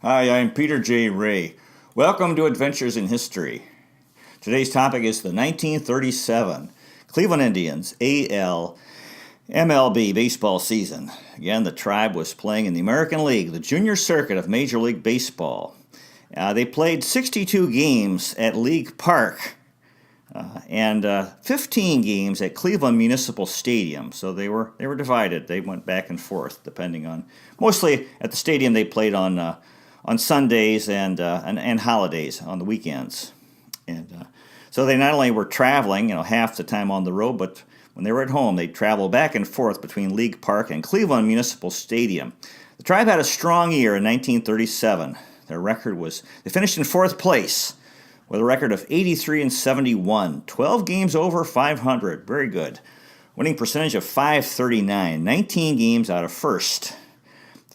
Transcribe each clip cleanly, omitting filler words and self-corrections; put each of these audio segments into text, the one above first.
Hi, I'm Peter J. Ray. Welcome to Adventures in History. Today's topic is the 1937 Cleveland Indians AL MLB baseball season. Again, the Tribe was playing in the American League, the junior circuit of Major League Baseball. They played 62 games at League Park and 15 games at Cleveland Municipal Stadium. So they were divided. They went back and forth depending on. Mostly at the stadium they played on Sundays and holidays on the weekends. And so they not only were traveling, half the time on the road, but when they were at home, they'd travel back and forth between League Park and Cleveland Municipal Stadium. The Tribe had a strong year in 1937. Their record was, they finished in fourth place with a record of 83-71, 12 games over 500, very good. Winning percentage of .539, 19 games out of first.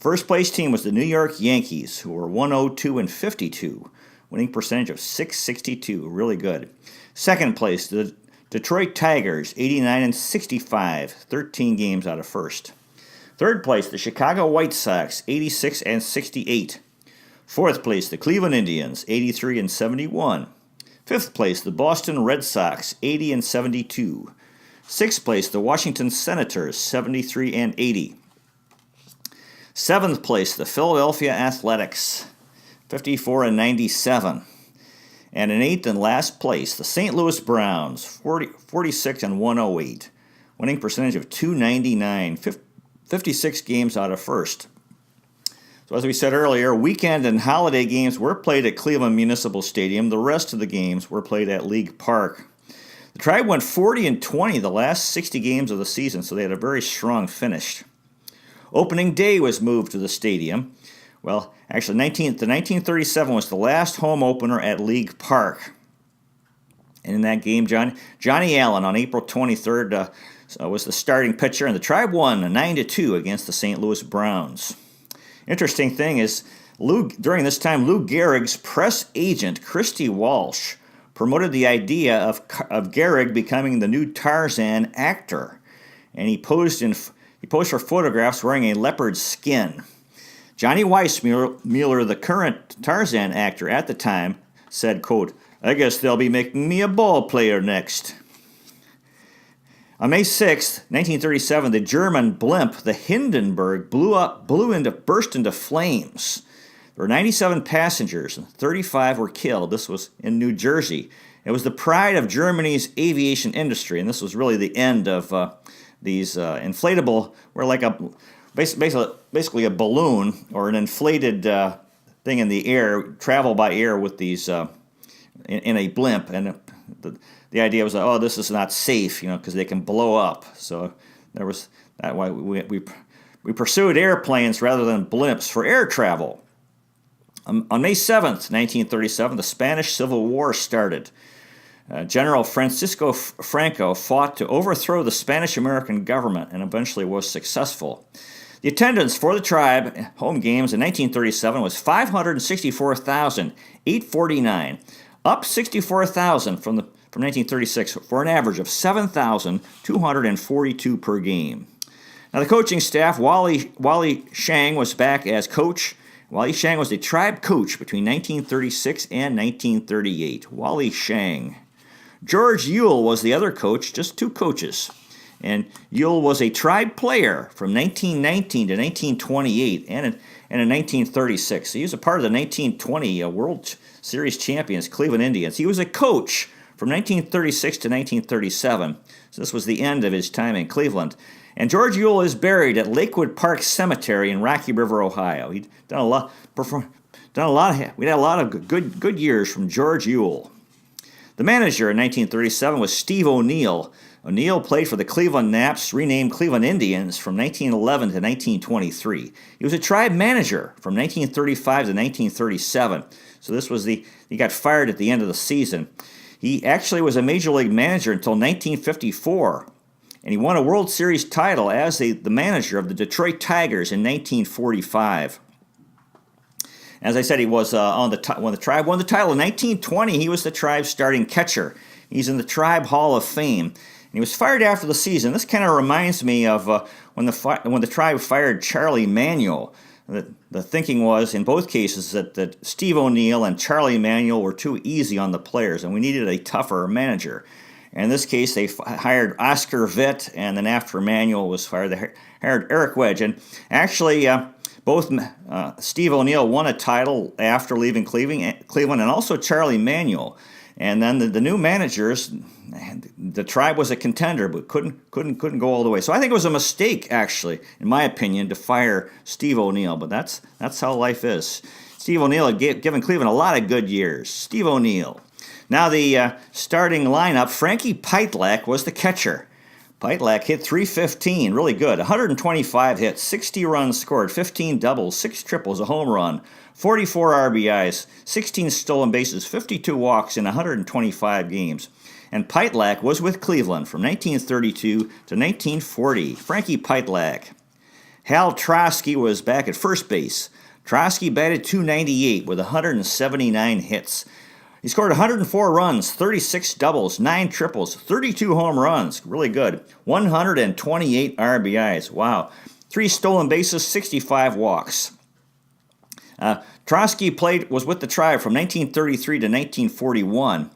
First place team was the New York Yankees, who were 102-52, winning percentage of .662, really good. Second place, the Detroit Tigers, 89-65, 13 games out of first. Third place, the Chicago White Sox, 86-68. Fourth place, the Cleveland Indians, 83-71. Fifth place, the Boston Red Sox, 80-72. Sixth place, the Washington Senators, 73-80. Seventh place, the Philadelphia Athletics, 54-97. And in eighth and last place, the St. Louis Browns, 46-108, winning percentage of .299, 56 games out of first. So as we said earlier, weekend and holiday games were played at Cleveland Municipal Stadium. The rest of the games were played at League Park. The Tribe went 40-20 the last 60 games of the season, so they had a very strong finish. Opening day was moved to the stadium. Well, actually, the 1937 was the last home opener at League Park. And in that game, Johnny Allen on April 23rd was the starting pitcher, and the Tribe won 9-2 against the St. Louis Browns. Interesting thing is, during this time, Lou Gehrig's press agent, Christy Walsh, promoted the idea of Gehrig becoming the new Tarzan actor, and he posed for photographs wearing a leopard skin. Johnny Weissmuller, the current Tarzan actor at the time, said, quote, "I guess they'll be making me a ball player next." On May 6, 1937, the German blimp, the Hindenburg, burst into flames. There were 97 passengers and 35 were killed. This was in New Jersey. It was the pride of Germany's aviation industry, and this was really the end of these inflatable, were like basically a balloon or an inflated thing in the air, travel by air with these in a blimp, and the idea was, this is not safe, because they can blow up. So there was that why we pursued airplanes rather than blimps for air travel. On May 7th, 1937, the Spanish Civil War started. General Francisco Franco fought to overthrow the Spanish-American government and eventually was successful. The attendance for the Tribe home games in 1937 was 564,849, up 64,000 from 1936 for an average of 7,242 per game. Now the coaching staff, Wally Shang was back as coach. Wally Shang was the Tribe coach between 1936 and 1938. Wally Shang. George Ewell was the other coach, just two coaches. And Ewell was a Tribe player from 1919 to 1928 and in 1936. He was a part of the 1920 World Series champions, Cleveland Indians. He was a coach from 1936 to 1937. So this was the end of his time in Cleveland. And George Ewell is buried at Lakewood Park Cemetery in Rocky River, Ohio. He'd done a lot. We had a lot of good years from George Ewell. The manager in 1937 was Steve O'Neill. O'Neill played for the Cleveland Naps, renamed Cleveland Indians, from 1911 to 1923. He was a Tribe manager from 1935 to 1937. So he got fired at the end of the season. He actually was a Major League manager until 1954, and he won a World Series title as the manager of the Detroit Tigers in 1945. As I said, he was when the Tribe won the title in 1920. He was the Tribe's starting catcher. He's in the Tribe Hall of Fame. And he was fired after the season. This kind of reminds me of when the Tribe fired Charlie Manuel. the thinking was, in both cases, that Steve O'Neill and Charlie Manuel were too easy on the players, and we needed a tougher manager. And in this case, they hired Oscar Vitt, and then after Manuel was fired, they hired Eric Wedge. And actually, both Steve O'Neill won a title after leaving Cleveland, and also Charlie Manuel. And then the new managers, the Tribe was a contender, but couldn't go all the way. So I think it was a mistake, actually, in my opinion, to fire Steve O'Neill. But that's how life is. Steve O'Neill had given Cleveland a lot of good years. Steve O'Neill. Now the starting lineup, Frankie Pytlak was the catcher. Pytlak hit .315, really good. 125 hits, 60 runs scored, 15 doubles, 6 triples, a home run, 44 RBIs, 16 stolen bases, 52 walks in 125 games. And Pytlak was with Cleveland from 1932 to 1940. Frankie Pytlak. Hal Trosky was back at first base. Trosky batted .298 with 179 hits. He scored 104 runs, 36 doubles, 9 triples, 32 home runs. Really good. 128 RBIs. Wow. 3 stolen bases, 65 walks. Trosky was with the Tribe from 1933 to 1941.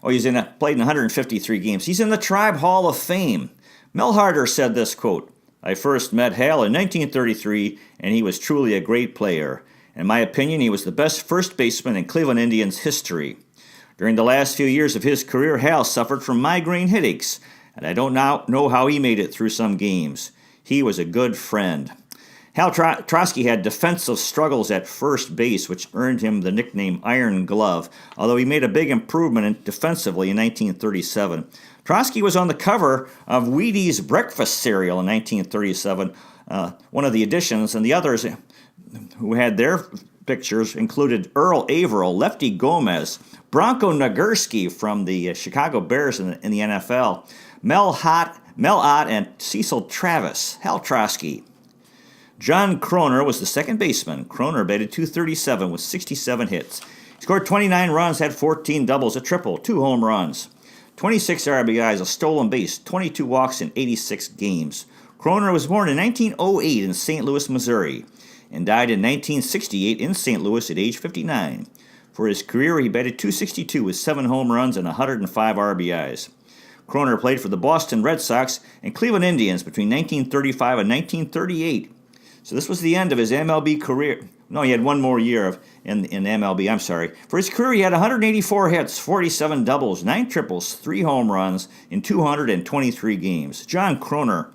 Played in 153 games. He's in the Tribe Hall of Fame. Mel Harder said this, quote, "I first met Hal in 1933, and he was truly a great player. In my opinion, he was the best first baseman in Cleveland Indians history. During the last few years of his career, Hal suffered from migraine headaches, and I don't know how he made it through some games. He was a good friend." Hal Trosky had defensive struggles at first base, which earned him the nickname Iron Glove, although he made a big improvement defensively in 1937. Trosky was on the cover of Wheaties breakfast cereal in 1937, one of the editions, and the others who had their pictures included Earl Averill, Lefty Gomez, Bronco Nagurski from the Chicago Bears in the NFL, Mel Ott, and Cecil Travis. Hal Trosky. John Kroner was the second baseman. Kroner batted .237 with 67 hits. He scored 29 runs, had 14 doubles, a triple, 2 home runs, 26 RBIs, a stolen base, 22 walks in 86 games. Kroner was born in 1908 in St. Louis, Missouri, and died in 1968 in St. Louis at age 59. For his career, he batted .262 with 7 home runs and 105 RBIs. Kroner played for the Boston Red Sox and Cleveland Indians between 1935 and 1938. So this was the end of his MLB career. No, he had one more year in MLB, I'm sorry. For his career, he had 184 hits, 47 doubles, 9 triples, 3 home runs in 223 games. John Kroner.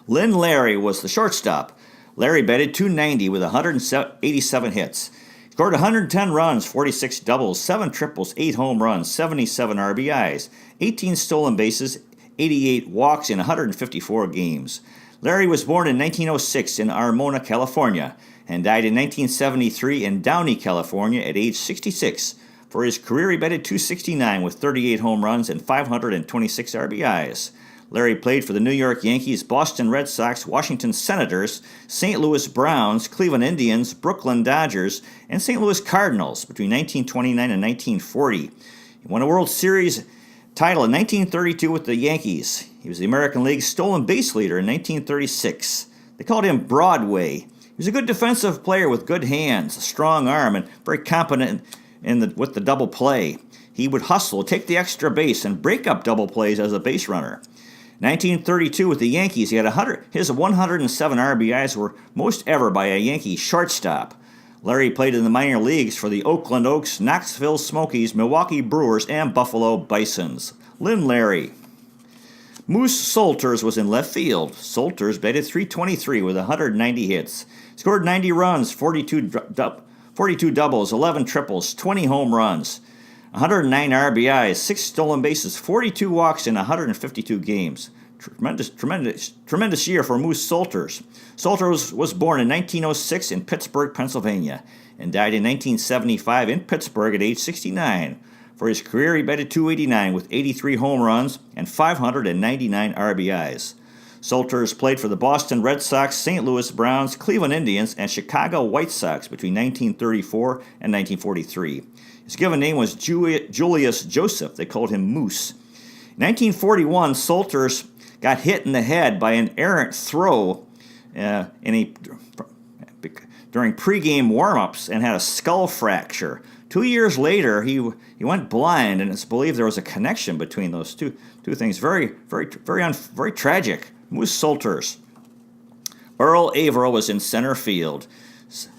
Lynn Larry was the shortstop. Larry batted .290 with 187 hits. Scored 110 runs, 46 doubles, 7 triples, 8 home runs, 77 RBIs, 18 stolen bases, 88 walks in 154 games. Larry was born in 1906 in Armona, California, and died in 1973 in Downey, California at age 66. For his career, he batted .269 with 38 home runs and 526 RBIs. Larry played for the New York Yankees, Boston Red Sox, Washington Senators, St. Louis Browns, Cleveland Indians, Brooklyn Dodgers, and St. Louis Cardinals between 1929 and 1940. He won a World Series title in 1932 with the Yankees. He was the American League's stolen base leader in 1936. They called him Broadway. He was a good defensive player with good hands, a strong arm, and very competent with the double play. He would hustle, take the extra base, and break up double plays as a base runner. 1932 with the Yankees, his 107 RBIs were most ever by a Yankee shortstop. Larry played in the minor leagues for the Oakland Oaks, Knoxville Smokies, Milwaukee Brewers, and Buffalo Bisons. Lynn Larry. Moose Solters was in left field. Solters batted .323 with 190 hits. Scored 90 runs, 42 doubles, 11 triples, 20 home runs, 109 RBIs, 6 stolen bases, 42 walks in 152 games. Tremendous year for Moose Solters. Solters was born in 1906 in Pittsburgh, Pennsylvania, and died in 1975 in Pittsburgh at age 69. For his career, he batted .289 with 83 home runs and 599 RBIs. Solters played for the Boston Red Sox, St. Louis Browns, Cleveland Indians, and Chicago White Sox between 1934 and 1943. His given name was Julius Joseph. They called him Moose. In 1941, Solters got hit in the head by an errant throw during pregame warm-ups and had a skull fracture. 2 years later, he went blind, and it's believed there was a connection between those two things. Very tragic. Moose Solters. Earl Averill was in center field.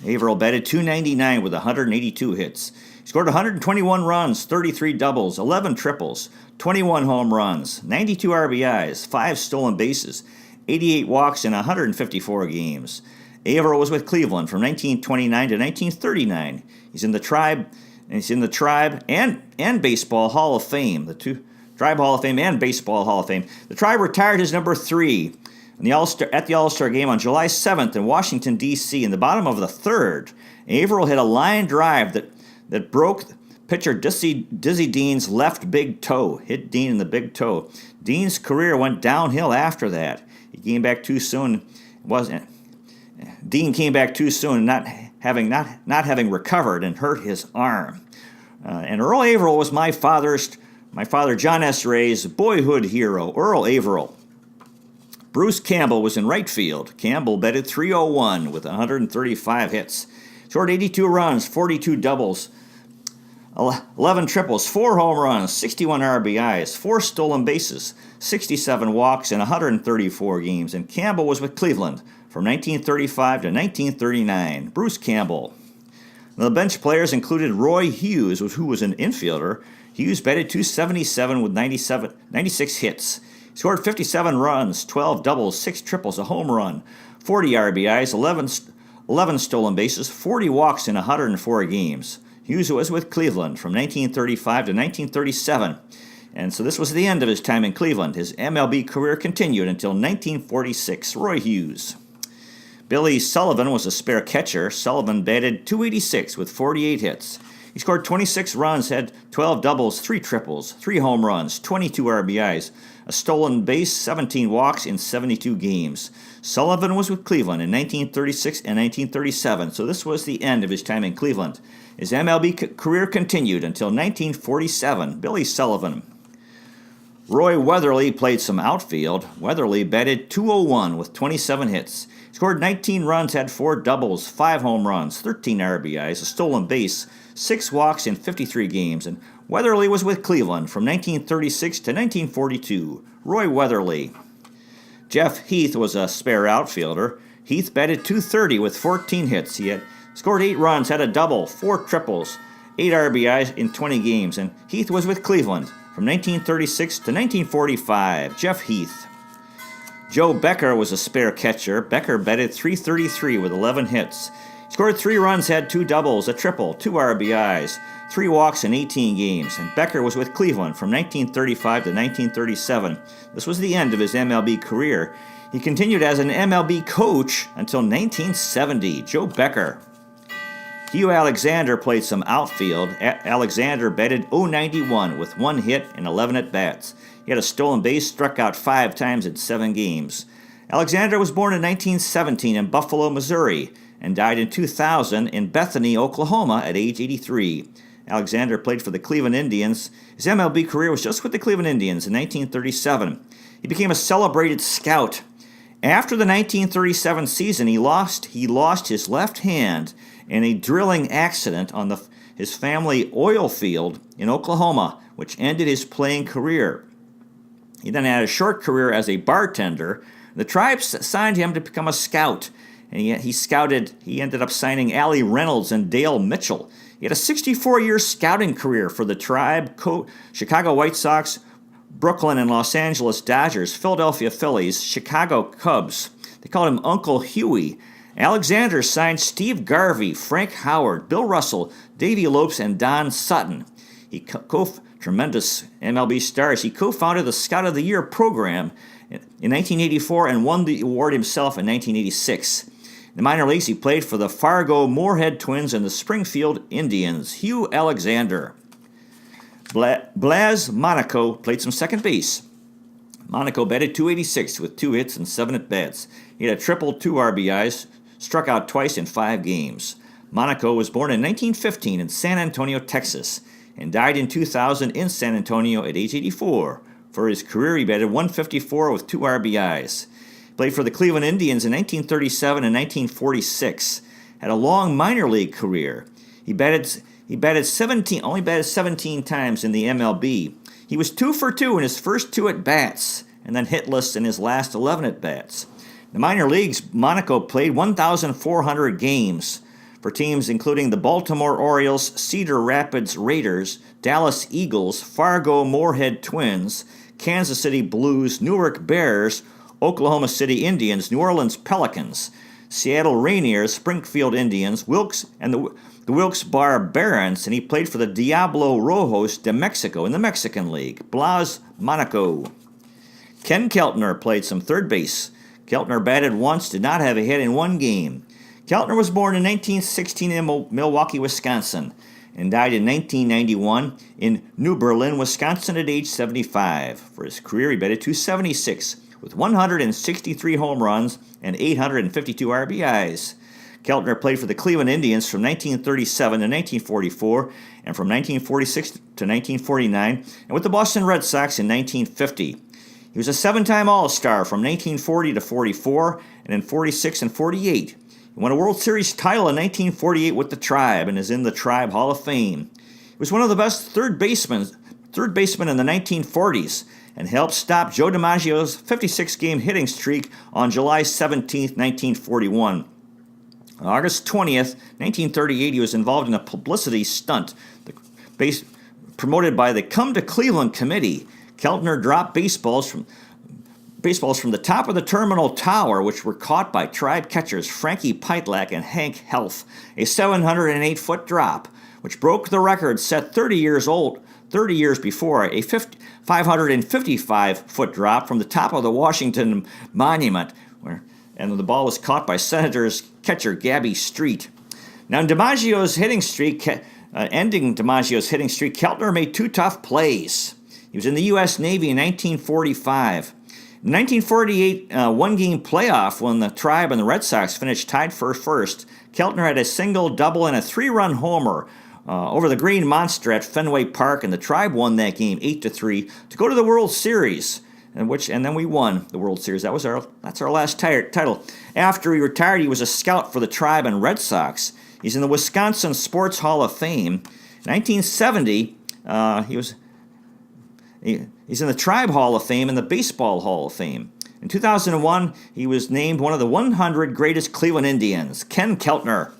Averill batted .299 with 182 hits. He scored 121 runs, 33 doubles, 11 triples, 21 home runs, 92 RBIs, 5 stolen bases, 88 walks in 154 games. Averill was with Cleveland from 1929 to 1939. He's in the Tribe and Baseball Hall of Fame. The two Tribe Hall of Fame and Baseball Hall of Fame. The Tribe retired his number 3 at the All-Star game on July 7th in Washington, D.C. In the bottom of the third, Averill hit a line drive that broke pitcher Dizzy Dean's left big toe. Hit Dean in the big toe. Dean's career went downhill after that. He came back too soon. Dean came back too soon, not having recovered, and hurt his arm. And Earl Averill was my father John S. Ray's boyhood hero, Earl Averill. Bruce Campbell was in right field. Campbell batted .301 with 135 hits. Scored 82 runs, 42 doubles, 11 triples, 4 home runs, 61 RBIs, 4 stolen bases, 67 walks in 134 games. And Campbell was with Cleveland from 1935 to 1939. Bruce Campbell. The bench players included Roy Hughes, who was an infielder. Hughes batted .277 with 96 hits. He scored 57 runs, 12 doubles, 6 triples, a home run, 40 RBIs, 11 stolen bases, 40 walks in 104 games. Hughes was with Cleveland from 1935 to 1937. And so this was the end of his time in Cleveland. His MLB career continued until 1946. Roy Hughes. Billy Sullivan was a spare catcher. Sullivan batted .286 with 48 hits. He scored 26 runs, had 12 doubles, 3 triples, 3 home runs, 22 RBIs, a stolen base, 17 walks in 72 games. Sullivan was with Cleveland in 1936 and 1937, so this was the end of his time in Cleveland. His MLB career continued until 1947. Billy Sullivan. Roy Weatherly played some outfield. Weatherly batted .201 with 27 hits. He scored 19 runs, had 4 doubles, 5 home runs, 13 RBIs, a stolen base, 6 walks in 53 games, and Weatherly was with Cleveland from 1936 to 1942. Roy Weatherly. Jeff Heath was a spare outfielder. Heath batted .230 with 14 hits. He had scored 8 runs, had a double, 4 triples, 8 RBIs in 20 games, and Heath was with Cleveland from 1936 to 1945. Jeff Heath. Joe Becker was a spare catcher. Becker batted .333 with 11 hits. He scored 3 runs, had 2 doubles, a triple, 2 RBIs, 3 walks in 18 games, and Becker was with Cleveland from 1935 to 1937. This was the end of his MLB career. He continued as an MLB coach until 1970. Joe Becker. Hugh Alexander played some outfield. Alexander batted .091 with 1 hit and 11 at-bats. He had a stolen base, struck out 5 times in 7 games. Alexander was born in 1917 in Buffalo, Missouri, and died in 2000 in Bethany, Oklahoma at age 83. Alexander played for the Cleveland Indians. His MLB career was just with the Cleveland Indians in 1937. He became a celebrated scout. After the 1937 season, he lost his left hand in a drilling accident on his family oil field in Oklahoma, which ended his playing career. He then had a short career as a bartender. The Tribe signed him to become a scout, and he ended up signing Allie Reynolds and Dale Mitchell. He had a 64-year scouting career for the Tribe, Chicago White Sox, Brooklyn and Los Angeles Dodgers, Philadelphia Phillies, Chicago Cubs. They called him Uncle Huey. Alexander signed Steve Garvey, Frank Howard, Bill Russell, Davey Lopes, and Don Sutton. Tremendous MLB stars. He co-founded the Scout of the Year program in 1984 and won the award himself in 1986. In the minor leagues, he played for the Fargo Moorhead Twins and the Springfield Indians. Hugh Alexander. Blas Monaco played some second base. Monaco batted .286 with 2 hits and 7 at-bats. He had a triple, 2 RBIs, struck out twice in 5 games. Monaco was born in 1915 in San Antonio, Texas, and died in 2000 in San Antonio at age 84. For his career, he batted .154 with 2 RBIs. He played for the Cleveland Indians in 1937 and 1946. had a long minor league career. He batted 17, only batted 17 times in the MLB. He was 2 for 2 in his first 2 at-bats, and then hitless in his last 11 at-bats. In the minor leagues, Monaco played 1,400 games for teams including the Baltimore Orioles, Cedar Rapids Raiders, Dallas Eagles, Fargo Moorhead Twins, Kansas City Blues, Newark Bears, Oklahoma City Indians, New Orleans Pelicans, Seattle Rainiers, Springfield Indians, and the Wilkes-Barre Barons, and he played for the Diablo Rojos de Mexico in the Mexican League. Blas Monaco. Chem Keltner played some third base. Keltner batted once, did not have a hit in one game. Keltner was born in 1916 in Milwaukee, Wisconsin, and died in 1991 in New Berlin, Wisconsin at age 75. For his career, he batted .276 with 163 home runs and 852 RBIs. Keltner played for the Cleveland Indians from 1937 to 1944 and from 1946 to 1949, and with the Boston Red Sox in 1950. He was a 7-time All-Star from 1940 to 44 and in 46 and 48. He won a World Series title in 1948 with the Tribe and is in the Tribe Hall of Fame. He was one of the best third basemen in the 1940s and helped stop Joe DiMaggio's 56-game hitting streak on July 17, 1941. On August 20th, 1938, he was involved in a publicity stunt promoted by the Come to Cleveland Committee. Keltner dropped baseballs from the top of the terminal tower, which were caught by Tribe catchers Frankie Pytlak and Hank Helf, a 708-foot drop, which broke the record set 30 years before, a 555-foot drop from the top of the Washington Monument, and the ball was caught by Senators catcher Gabby Street. Now, ending DiMaggio's hitting streak, Keltner made 2 tough plays. He was in the U.S. Navy in 1945. In 1948 one-game playoff when the Tribe and the Red Sox finished tied for first, Keltner had a single, double, and a 3-run homer over the Green Monster at Fenway Park, and the Tribe won that game 8-3 to go to the World Series, and then we won the World Series. That's our last title. After he retired, he was a scout for the Tribe and Red Sox. He's in the Wisconsin Sports Hall of Fame. In 1970, He's in the Tribe Hall of Fame and the Baseball Hall of Fame. In 2001, he was named one of the 100 greatest Cleveland Indians. Chem Keltner.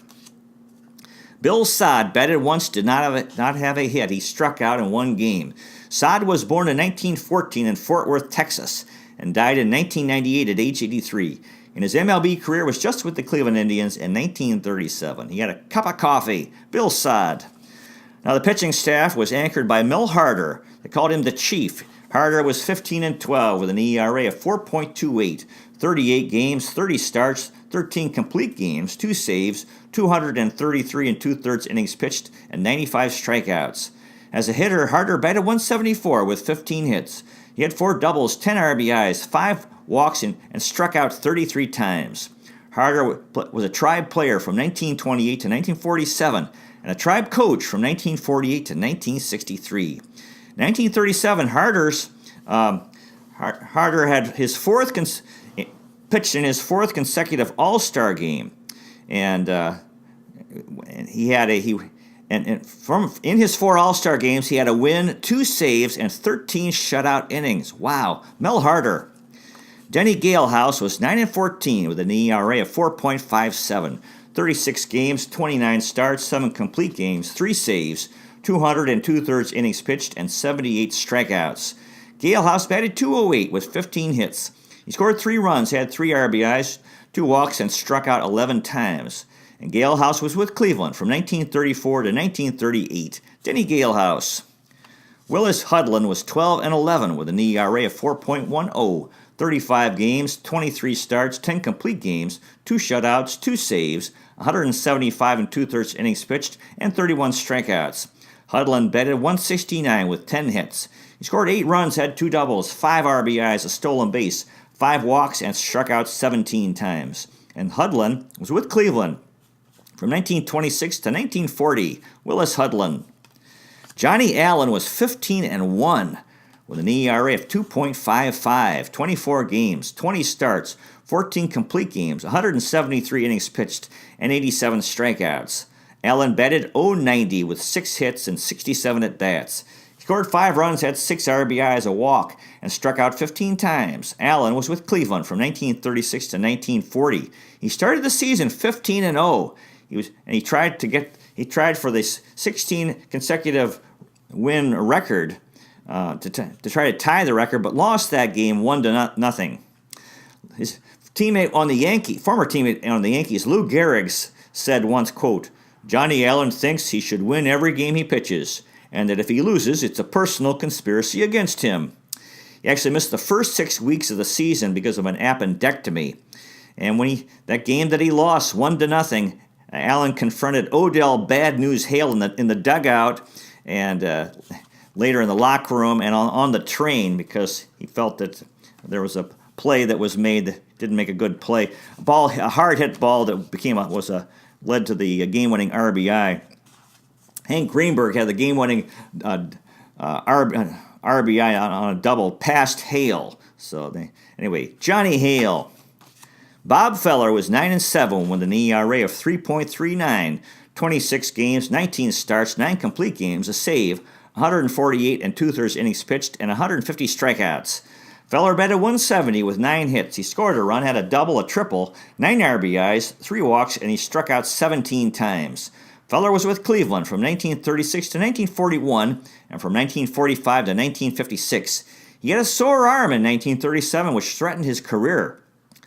Bill Sod batted once, did not have a hit. He struck out in one game. Sod was born in 1914 in Fort Worth, Texas, and died in 1998 at age 83. And his MLB career was just with the Cleveland Indians in 1937. He had a cup of coffee. Bill Sod. Now, the pitching staff was anchored by Mel Harder. They called him the Chief. Harder was 15-12 with an ERA of 4.28, 38 games, 30 starts, 13 complete games, 2 saves, 233 2/3 innings pitched, and 95 strikeouts. As a hitter, Harder batted .174 with 15 hits. He had 4 doubles, 10 RBIs, 5 walks, and struck out 33 times. Harder was a Tribe player from 1928 to 1947 and a Tribe coach from 1948 to 1963. 1937, Harder had his pitched in his 4th consecutive All-Star game, and in his 4 All-Star games, he had a win, 2 saves, and 13 shutout innings. Wow, Mel Harder. Denny Galehouse was 9-14 with an ERA of 4.57, 36 games, 29 starts, 7 complete games, 3 saves, 200 2/3 innings pitched, and 78 strikeouts. Galehouse batted .208 with 15 hits. He scored 3 runs, had 3 RBIs, 2 walks, and struck out 11 times. And Galehouse was with Cleveland from 1934 to 1938. Denny Galehouse. Willis Hudlin was 12-11 with an ERA of 4.10, 35 games, 23 starts, 10 complete games, 2 shutouts, 2 saves, 175 2/3 innings pitched, and 31 strikeouts. Hudlin batted .169 with 10 hits. He scored 8 runs, had 2 doubles, 5 RBIs, a stolen base, 5 walks, and struck out 17 times. And Hudlin was with Cleveland from 1926 to 1940. Willis Hudlin. Johnny Allen was 15-1 with an ERA of 2.55, 24 games, 20 starts, 14 complete games, 173 innings pitched, and 87 strikeouts. Allen batted .090 with 6 hits and 67 at-bats. He scored 5 runs, had 6 RBIs, a walk, and struck out 15 times. Allen was with Cleveland from 1936 to 1940. He started the season 15-0. He tried for this 16 consecutive win record to try to tie the record, but lost that game 1-0. His former teammate on the Yankees, Lou Gehrig, said once, quote, "Johnny Allen thinks he should win every game he pitches, and that if he loses, it's a personal conspiracy against him." He actually missed the first 6 weeks of the season because of an appendectomy. And that game that he lost 1-0, Allen confronted Odell Bad News Hale in the dugout and later in the locker room and on the train because he felt that there was a play that was made that didn't make a good play. A hard hit ball that led to the game-winning RBI. Hank Greenberg had the game-winning RBI on a double past Hale. Anyway, Johnny Hale. Bob Feller was 9-7 with an ERA of 3.39, 26 games, 19 starts, 9 complete games, a save, 148 2/3 innings pitched, and 150 strikeouts. Feller batted .170 with 9 hits. He scored a run, had a double, a triple, 9 RBIs, 3 walks, and he struck out 17 times. Feller was with Cleveland from 1936 to 1941 and from 1945 to 1956. He had a sore arm in 1937, which threatened his career.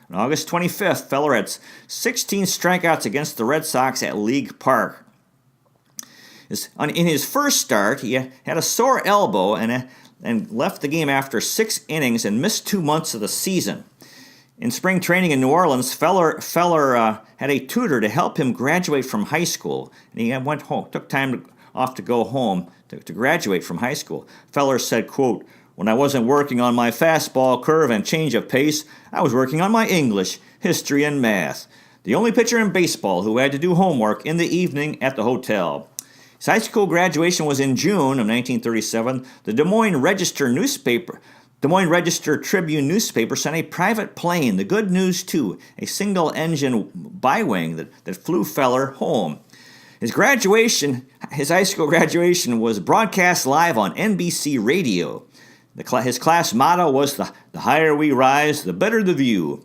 On August 25th, Feller had 16 strikeouts against the Red Sox at League Park. In his first start, he had a sore elbow and left the game after 6 innings and missed 2 months of the season. In spring training in New Orleans, Feller had a tutor to help him graduate from high school, and he went home, took time off to go home to graduate from high school. Feller said, quote, "When I wasn't working on my fastball curve and change of pace, I was working on my English, history, and math. The only pitcher in baseball who had to do homework in the evening at the hotel." His high school graduation was in June of 1937. The Des Moines Register-Tribune newspaper sent a private plane, the Good News 2, a single-engine biwing that flew Feller home. His high school graduation was broadcast live on NBC radio. His class motto was, the higher we rise, the better the view.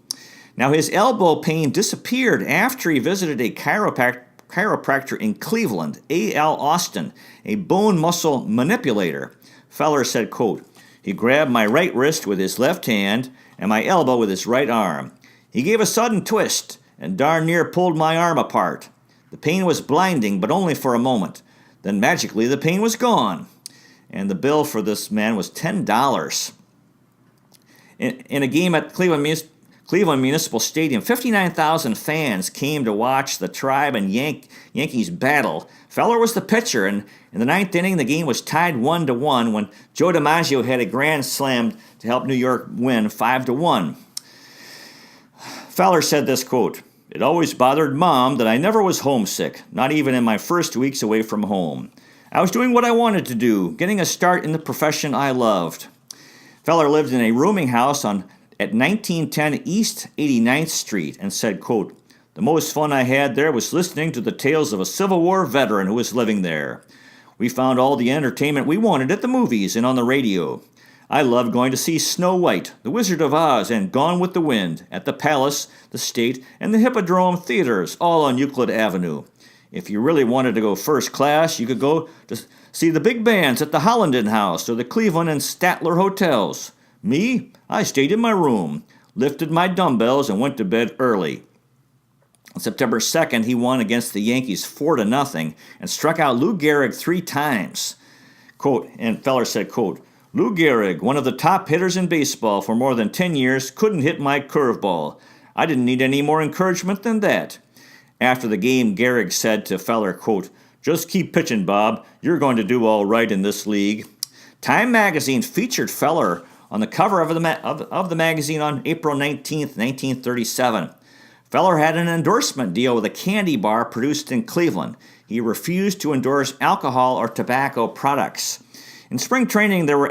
Now, his elbow pain disappeared after he visited a chiropractor in Cleveland, A.L. Austin, a bone muscle manipulator. Feller said, quote, "He grabbed my right wrist with his left hand and my elbow with his right arm. He gave a sudden twist and darn near pulled my arm apart. The pain was blinding, but only for a moment. Then magically the pain was gone." And the bill for this man was $10. In a game at Cleveland Municipal Stadium, 59,000 fans came to watch the Tribe and Yankees battle. Feller was the pitcher, and in the 9th inning, the game was tied 1-1 when Joe DiMaggio had a grand slam to help New York win 5-1. Feller said this, quote, "It always bothered Mom that I never was homesick, not even in my first weeks away from home. I was doing what I wanted to do, getting a start in the profession I loved." Feller lived in a rooming house at 1910 East 89th Street and said, quote, "The most fun I had there was listening to the tales of a Civil War veteran who was living there. We found all the entertainment we wanted at the movies and on the radio. I loved going to see Snow White, The Wizard of Oz, and Gone with the Wind at the Palace, the State, and the Hippodrome theaters, all on Euclid Avenue. If you really wanted to go first class, you could go to see the big bands at the Hollenden House or the Cleveland and Statler hotels. Me, I stayed in my room, lifted my dumbbells, and went to bed early." On September 2nd, he won against the Yankees 4-0 and struck out Lou Gehrig 3 times. Quote, and Feller said, quote, "Lou Gehrig, one of the top hitters in baseball for more than 10 years, couldn't hit my curveball. I didn't need any more encouragement than that." After the game, Gehrig said to Feller, quote, "Just keep pitching, Bob. You're going to do all right in this league." Time magazine featured Feller on the cover of the magazine on April 19th, 1937. Feller had an endorsement deal with a candy bar produced in Cleveland. He refused to endorse alcohol or tobacco products. In spring training, there were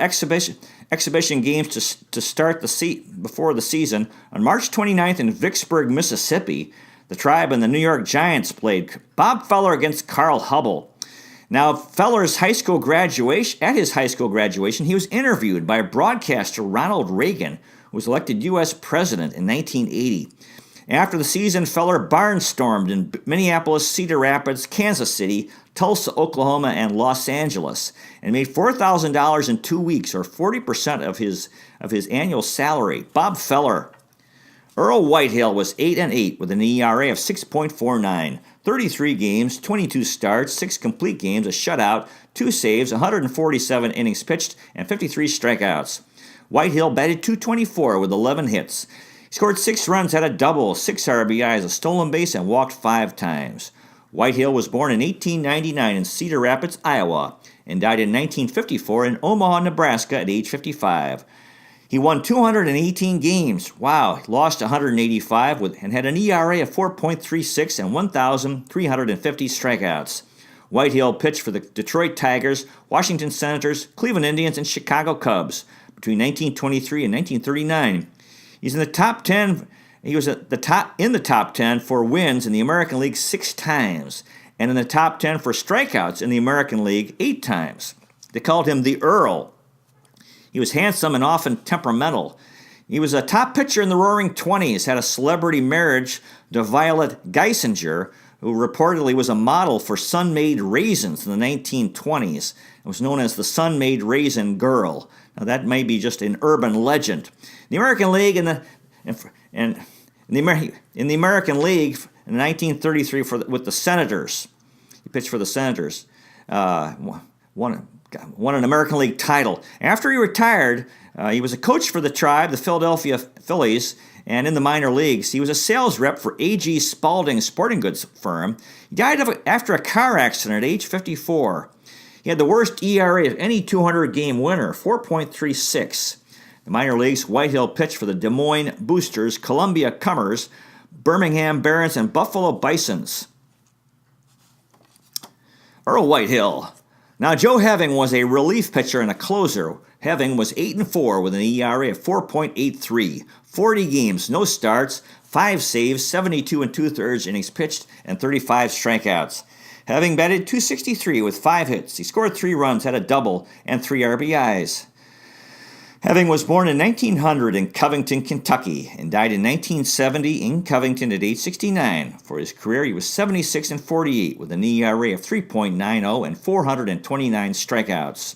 exhibition games to start before the season. On March 29th in Vicksburg, Mississippi, the Tribe and the New York Giants played Bob Feller against Carl Hubbell. Now, Feller's his high school graduation, he was interviewed by broadcaster Ronald Reagan, who was elected U.S. President in 1980. After the season, Feller barnstormed in Minneapolis, Cedar Rapids, Kansas City, Tulsa, Oklahoma, and Los Angeles, and made $4,000 in 2 weeks, or 40% of his annual salary. Bob Feller. Earl Whitehill was 8-8 with an ERA of 6.49, 33 games, 22 starts, 6 complete games, a shutout, 2 saves, 147 innings pitched, and 53 strikeouts. Whitehill batted .224 with 11 hits. He scored 6 runs, had a double, 6 RBIs, a stolen base, and walked 5 times. Whitehill was born in 1899 in Cedar Rapids, Iowa, and died in 1954 in Omaha, Nebraska at age 55. He won 218 games. Wow, he lost 185 and had an ERA of 4.36 and 1,350 strikeouts. Whitehill pitched for the Detroit Tigers, Washington Senators, Cleveland Indians, and Chicago Cubs between 1923 and 1939. He's in the top 10. He was in the top 10 for wins in the American League 6 times, and in the top 10 for strikeouts in the American League 8 times. They called him the Earl. He was handsome and often temperamental. He was a top pitcher in the Roaring Twenties, had a celebrity marriage to Violet Geisinger, who reportedly was a model for Sun-Made Raisins in the 1920s. It was known as the Sun-Made Raisin Girl. Now that may be just an urban legend. The American League in the American League in 1933 with the Senators. He pitched for the Senators. Won an American League title. After he retired, he was a coach for the Tribe, the Philadelphia Phillies, and in the minor leagues. He was a sales rep for A.G. Spalding sporting goods firm. He died after a car accident at age 54. He had the worst ERA of any 200-game winner, 4.36. The minor leagues, Whitehill pitched for the Des Moines Boosters, Columbia Comers, Birmingham Barons, and Buffalo Bisons. Earl Whitehill. Now, Joe Heving was a relief pitcher and a closer. Heving was 8-4 with an ERA of 4.83, 40 games, no starts, 5 saves, 72 2/3 innings pitched, and 35 strikeouts. Heving batted .263 with 5 hits. He scored 3 runs, had a double, and 3 RBIs. Heving was born in 1900 in Covington, Kentucky, and died in 1970 in Covington at age 69. For his career, he was 76-48 with an ERA of 3.90 and 429 strikeouts,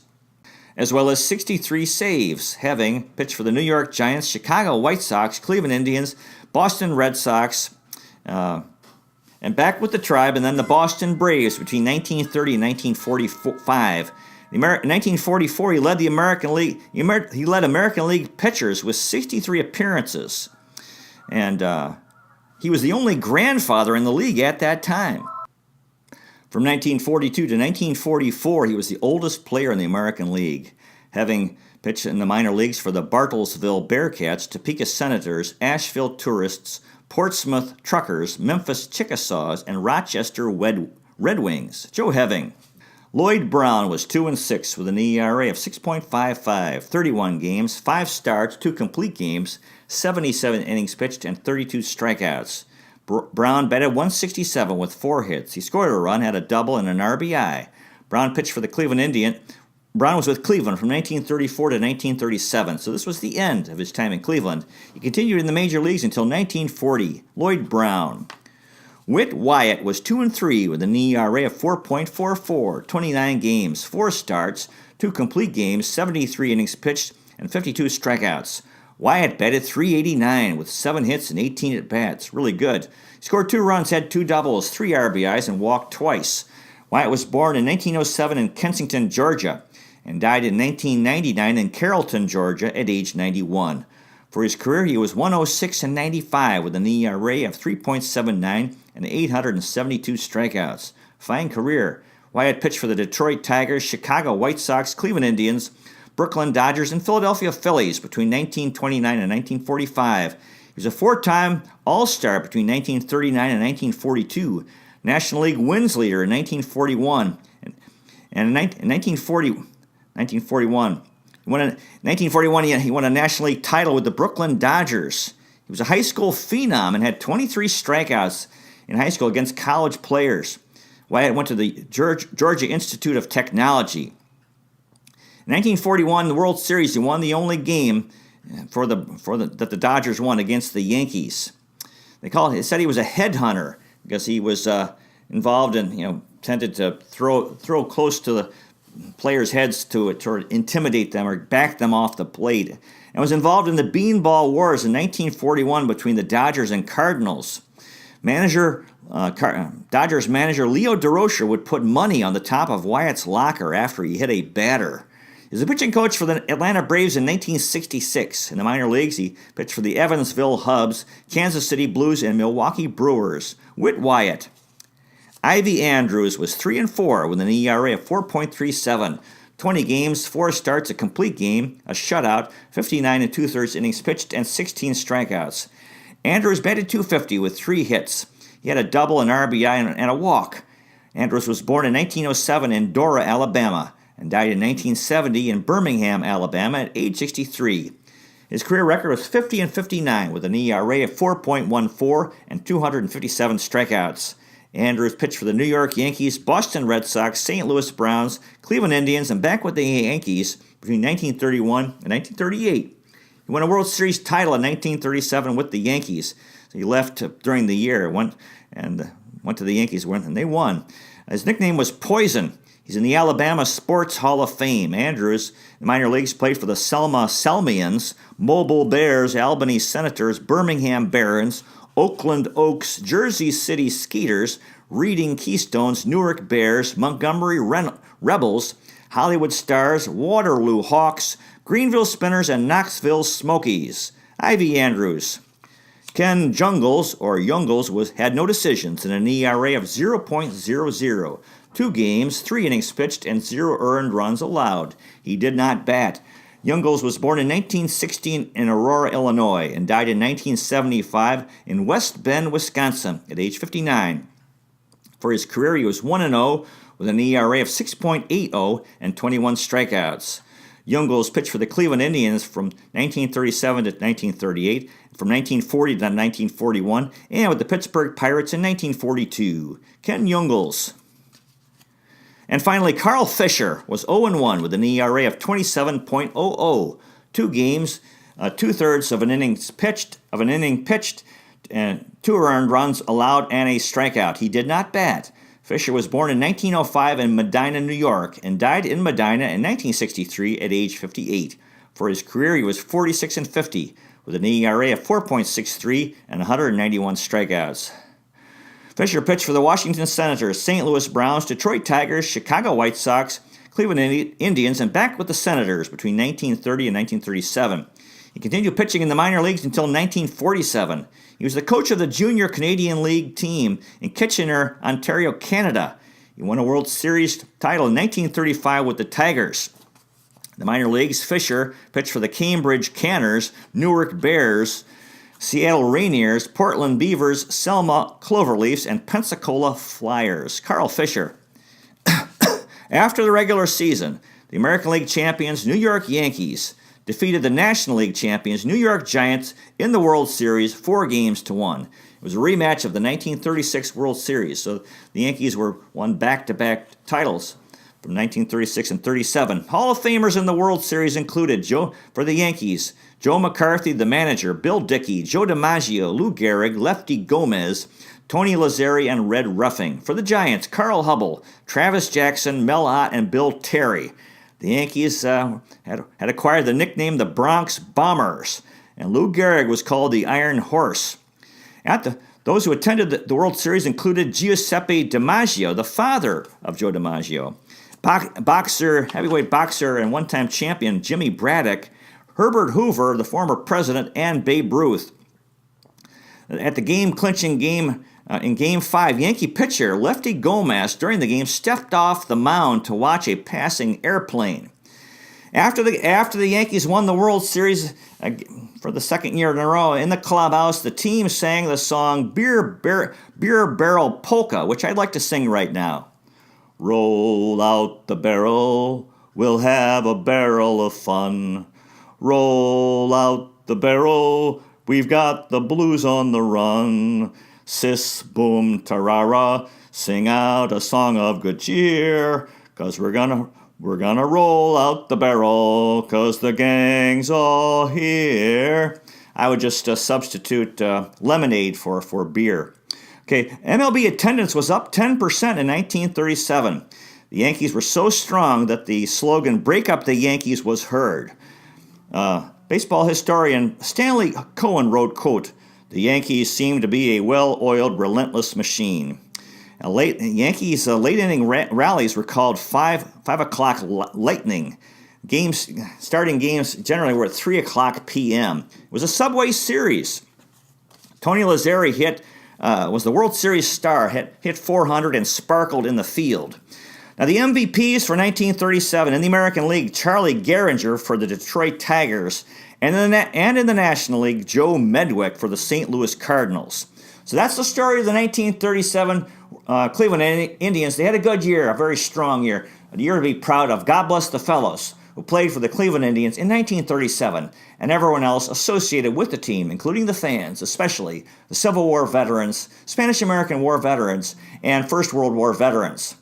as well as 63 saves. Heving pitched for the New York Giants, Chicago White Sox, Cleveland Indians, Boston Red Sox, and back with the Tribe, and then the Boston Braves between 1930 and 1945. In 1944, he led the American League. He led American League pitchers with 63 appearances, and he was the only grandfather in the league at that time. From 1942 to 1944, he was the oldest player in the American League, having pitched in the minor leagues for the Bartlesville Bearcats, Topeka Senators, Asheville Tourists, Portsmouth Truckers, Memphis Chickasaws, and Rochester Red Wings. Joe Heving. Lloyd Brown was 2-6 with an ERA of 6.55, 31 games, 5 starts, 2 complete games, 77 innings pitched, and 32 strikeouts. Brown batted .167 with 4 hits. He scored a run, had a double, and an RBI. Brown pitched for the Cleveland Indians. Brown was with Cleveland from 1934 to 1937, so this was the end of his time in Cleveland. He continued in the major leagues until 1940. Lloyd Brown. Whit Wyatt was 2-3 with an ERA of 4.44, 29 games, 4 starts, 2 complete games, 73 innings pitched, and 52 strikeouts. Wyatt batted .389 with 7 hits and 18 at-bats. Really good. He scored 2 runs, had 2 doubles, 3 RBIs, and walked twice. Wyatt was born in 1907 in Kensington, Georgia, and died in 1999 in Carrollton, Georgia at age 91. For his career, he was 106-95 with an ERA of 3.79 and 872 strikeouts. Fine career. Wyatt pitched for the Detroit Tigers, Chicago White Sox, Cleveland Indians, Brooklyn Dodgers, and Philadelphia Phillies between 1929 and 1945. He was a 4-time All-Star between 1939 and 1942, National League wins leader in 1941, and in 1941. In 1941, he won a National League title with the Brooklyn Dodgers. He was a high school phenom and had 23 strikeouts in high school against college players. Wyatt went to the Georgia Institute of Technology. In 1941, the World Series, he won the only game that the Dodgers won against the Yankees. They said he was a headhunter because he was involved in, tended to throw close to the players' heads to intimidate them or back them off the plate, and was involved in the Beanball Wars in 1941 between the Dodgers and Cardinals. Dodgers manager Leo DeRocher would put money on the top of Wyatt's locker after he hit a batter. He was a pitching coach for the Atlanta Braves in 1966. In the minor leagues, he pitched for the Evansville Hubs, Kansas City Blues, and Milwaukee Brewers. Whit Wyatt. Ivy Andrews was 3-4 with an ERA of 4.37. 20 games, 4 starts, a complete game, a shutout, 59 2/3 innings pitched, and 16 strikeouts. Andrews batted .250 with 3 hits. He had a double, an RBI, and a walk. Andrews was born in 1907 in Dora, Alabama, and died in 1970 in Birmingham, Alabama at age 63. His career record was 50-59 with an ERA of 4.14 and 257 strikeouts. Andrews pitched for the New York Yankees, Boston Red Sox, St. Louis Browns, Cleveland Indians, and back with the Yankees between 1931 and 1938. He won a World Series title in 1937 with the Yankees. So he left during the year, went to the Yankees, and they won. His nickname was Poison. He's in the Alabama Sports Hall of Fame. Andrews, in the minor leagues, played for the Selma Selmians, Mobile Bears, Albany Senators, Birmingham Barons, Oakland Oaks, Jersey City Skeeters, Reading Keystones, Newark Bears, Montgomery Rebels, Hollywood Stars, Waterloo Hawks, Greenville Spinners, and Knoxville Smokies. Ivy Andrews. Ken Jungles had no decisions and an ERA of 0.00. 2 games, 3 innings pitched, and 0 earned runs allowed. He did not bat. Jungles was born in 1916 in Aurora, Illinois, and died in 1975 in West Bend, Wisconsin, at age 59. For his career, he was 1-0 with an ERA of 6.80 and 21 strikeouts. Jungles pitched for the Cleveland Indians from 1937 to 1938, from 1940 to 1941, and with the Pittsburgh Pirates in 1942. Ken Jungles. And finally, Carl Fischer was 0-1 with an ERA of 27.00. 2 games, 2/3 of an inning pitched, and 2 earned runs allowed and a strikeout. He did not bat. Fischer was born in 1905 in Medina, New York, and died in Medina in 1963 at age 58. For his career, he was 46-50 with an ERA of 4.63 and 191 strikeouts. Fischer pitched for the Washington Senators, St. Louis Browns, Detroit Tigers, Chicago White Sox, Cleveland Indians, and back with the Senators between 1930 and 1937. He continued pitching in the minor leagues until 1947. He was the coach of the Junior Canadian League team in Kitchener, Ontario, Canada. He won a World Series title in 1935 with the Tigers. In the minor leagues, Fischer pitched for the Cambridge Canners, Newark Bears, Seattle Rainiers, Portland Beavers, Selma Cloverleafs, and Pensacola Flyers. Carl Fischer. After the regular season, the American League champions New York Yankees defeated the National League champions New York Giants in the World Series 4-1. It was a rematch of the 1936 World Series, so the Yankees won back-to-back titles from 1936 and 37. Hall of Famers in the World Series included for the Yankees, Joe McCarthy, the manager, Bill Dickey, Joe DiMaggio, Lou Gehrig, Lefty Gomez, Tony Lazzari, and Red Ruffing. For the Giants, Carl Hubble, Travis Jackson, Mel Ott, and Bill Terry. The Yankees had acquired the nickname the Bronx Bombers, and Lou Gehrig was called the Iron Horse. Those who attended the World Series included Giuseppe DiMaggio, the father of Joe DiMaggio, heavyweight boxer and one-time champion Jimmy Braddock, Herbert Hoover, the former president, and Babe Ruth. At the game-clinching game in Game 5, Yankee pitcher Lefty Gomez during the game stepped off the mound to watch a passing airplane. After the Yankees won the World Series for the second year in a row, in the clubhouse, the team sang the song Beer Barrel Polka, which I'd like to sing right now. Roll out the barrel, we'll have a barrel of fun. Roll out the barrel, we've got the Blues on the run. Sis, boom, tarara, sing out a song of good cheer, 'cause we're gonna roll out the barrel, 'cause the gang's all here. I would just substitute lemonade for beer. Okay, MLB attendance was up 10% in 1937. The Yankees were so strong that the slogan, "Break up the Yankees," was heard. Baseball historian Stanley Cohen wrote, quote, "The Yankees seem to be a well-oiled, relentless machine." Yankees' late-inning rallies were called 5 o'clock lightning. Starting games generally were at 3 o'clock p.m. It was a Subway Series. Tony Lazzeri was the World Series star, hit 400 and sparkled in the field. Now, the MVPs for 1937 in the American League, Charlie Gehringer for the Detroit Tigers, and in the National League, Joe Medwick for the St. Louis Cardinals. So that's the story of the 1937 Cleveland Indians. They had a good year, a very strong year, a year to be proud of. God bless the fellows who played for the Cleveland Indians in 1937, and everyone else associated with the team, including the fans, especially the Civil War veterans, Spanish-American War veterans, and First World War veterans.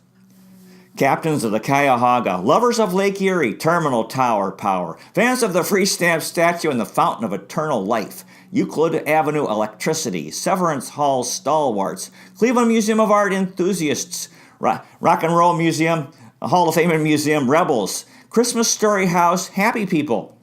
Captains of the Cuyahoga, lovers of Lake Erie, Terminal Tower Power, fans of the Free Stamp Statue and the Fountain of Eternal Life, Euclid Avenue Electricity, Severance Hall Stalwarts, Cleveland Museum of Art enthusiasts, Rock and Roll Museum, Hall of Fame and Museum rebels, Christmas Story House happy people,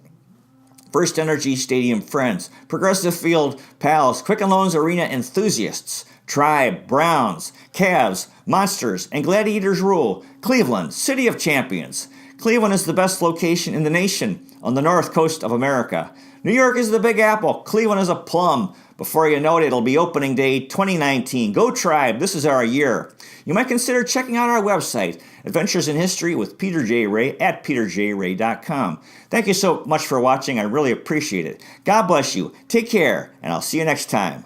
First Energy Stadium friends, Progressive Field pals, Quicken Loans Arena enthusiasts, Tribe, Browns, Cavs, Monsters, and Gladiators rule. Cleveland, City of Champions. Cleveland is the best location in the nation on the north coast of America. New York is the Big Apple. Cleveland is a plum. Before you know it, it'll be opening day 2019. Go Tribe, this is our year. You might consider checking out our website, Adventures in History with Peter J. Ray at peterjray.com. Thank you so much for watching. I really appreciate it. God bless you. Take care, and I'll see you next time.